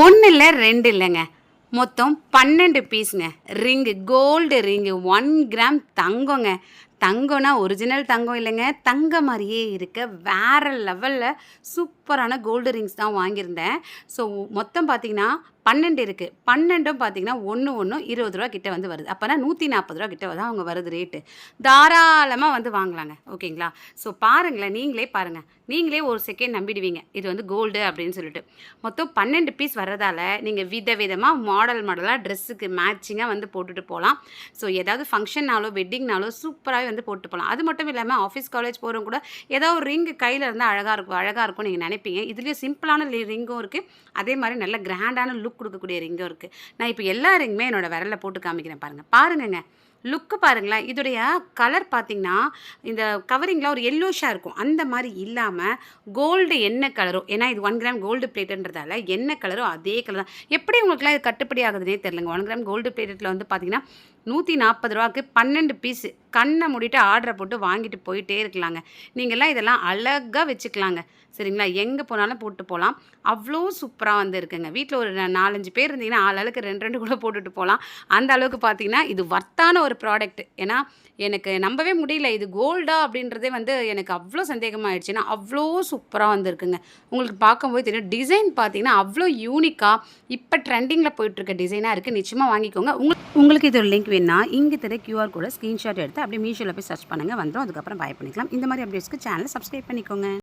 ஒன்று இல்லை, ரெண்டு இல்லைங்க, மொத்தம் 12 பீஸுங்க. ரிங்கு, கோல்டு ரிங்கு, 1 கிராம் தங்கங்க. தங்கம்னா ஒரிஜினல் தங்கம் இல்லைங்க, தங்க மாதிரியே இருக்க வேறு லெவலில் சூப்பரான கோல்டு ரிங்ஸ் தான் வாங்கியிருந்தேன். ஸோ மொத்தம் பார்த்தீங்கன்னா 12 இருக்குது. 12ம் பார்த்தீங்கன்னா ஒன்று ஒன்றும் 20 ரூபா கிட்ட வந்து வருது. அப்போனா 140 ரூபா கிட்ட தான் அவங்க வருது ரேட்டு. தாராளமாக வந்து வாங்கலாங்க. ஓகேங்களா? ஸோ பாருங்களேன், நீங்களே பாருங்கள், நீங்களே ஒரு செகண்ட் நம்பிடுவீங்க இது வந்து கோல்டு அப்படின்னு சொல்லிட்டு. மொத்தம் 12 பீஸ் வர்றதால நீங்கள் விதவிதமாக மாடலாக ட்ரெஸ்ஸுக்கு மேட்சிங்காக வந்து போட்டுட்டு போகலாம். ஸோ ஏதாவது ஃபங்க்ஷன்னாலோ வெட்டிங்னாலோ சூப்பராகவே வந்து போட்டு போகலாம். அது மட்டும் இல்லாமல் ஆஃபீஸ் காலேஜ் போகிறவங்க கூட ஏதாவது ஒரு ரிங்கு கையில் இருந்தால் அழகாக இருக்கும் நீங்கள் நினைப்பீங்க. இதுலேயும் சிம்பிளான ரிங்கும் இருக்குது, அதே மாதிரி நல்ல கிராண்டான லுக் கொடுக்கக்கூடிய ரிங்கும் இருக்குது. நான் இப்போ எல்லா ரிங்குமே என்னோடய விரலில் போட்டு காமிக்கிறேன் பாருங்கங்க. லுக்கு பாருங்களேன். இதோடைய கலர் பார்த்திங்கன்னா இந்த கவரிங்லாம் ஒரு எல்லோஷாக இருக்கும், அந்த மாதிரி இல்லாமல் கோல்டு என்ன கலரோ, ஏன்னா இது 1 கிராம் கோல்டு பிளேட்டுன்றதால என்ன கலரோ அதே கலர் தான். எப்படி உங்களுக்குலாம் இது கட்டுப்படி ஆகுதுன்னே தெரிலங்க. 1 கிராம் கோல்டு பிளேட்டில் வந்து பார்த்திங்கன்னா 140 ரூபாய்க்கு 12 பீஸு கண்ணை மூடிட்டு ஆர்டரை போட்டு வாங்கிட்டு போயிட்டே இருக்கலாங்க. நீங்கள்லாம் இதெல்லாம் அழகாக வச்சுக்கலாங்க. சரிங்களா? எங்கே போனாலும் போட்டு போகலாம். அவ்வளோ சூப்பராக வந்து இருக்குங்க. வீட்டில் ஒரு 4-5 பேர் இருந்தீங்கன்னா ஆளுக்கு 2 கூட போட்டுட்டு போகலாம். அந்த அளவுக்கு பார்த்தீங்கன்னா இது வர்த்தான ஒரு ப்ராடக்ட். ஏன்னா எனக்கு நம்பவே முடியல, இது கோல்டா அப்படின்றதே வந்து எனக்கு அவ்வளோ சந்தேகமாகிடுச்சு. ஏன்னா அவ்வளோ சூப்பராக வந்துருக்குங்க. உங்களுக்கு பார்க்கும்போது தெரியும். டிசைன் பார்த்தீங்கன்னா அவ்வளோ யூனிக்காக இப்போ ட்ரெண்டிங்கில் போயிட்டுருக்க டிசைனாக இருக்குது. நிச்சயமாக வாங்கிக்கோங்க. உங்களுக்கு இது ஒரு லிங்க் வேணுன்னா இங்கே தெரிய QR கூட ஸ்க்ரீன்ஷாட் எடுத்து அப்படியே மீஷோவில் போய் சர்ச் பண்ணுங்கள், வந்துடும். அதுக்கப்புறம் பை பண்ணிக்கலாம். இந்த மாதிரி அப்டேட்ஸ்க்கு சேனலை சப்ஸ்கிரைப் பண்ணிக்கோங்க.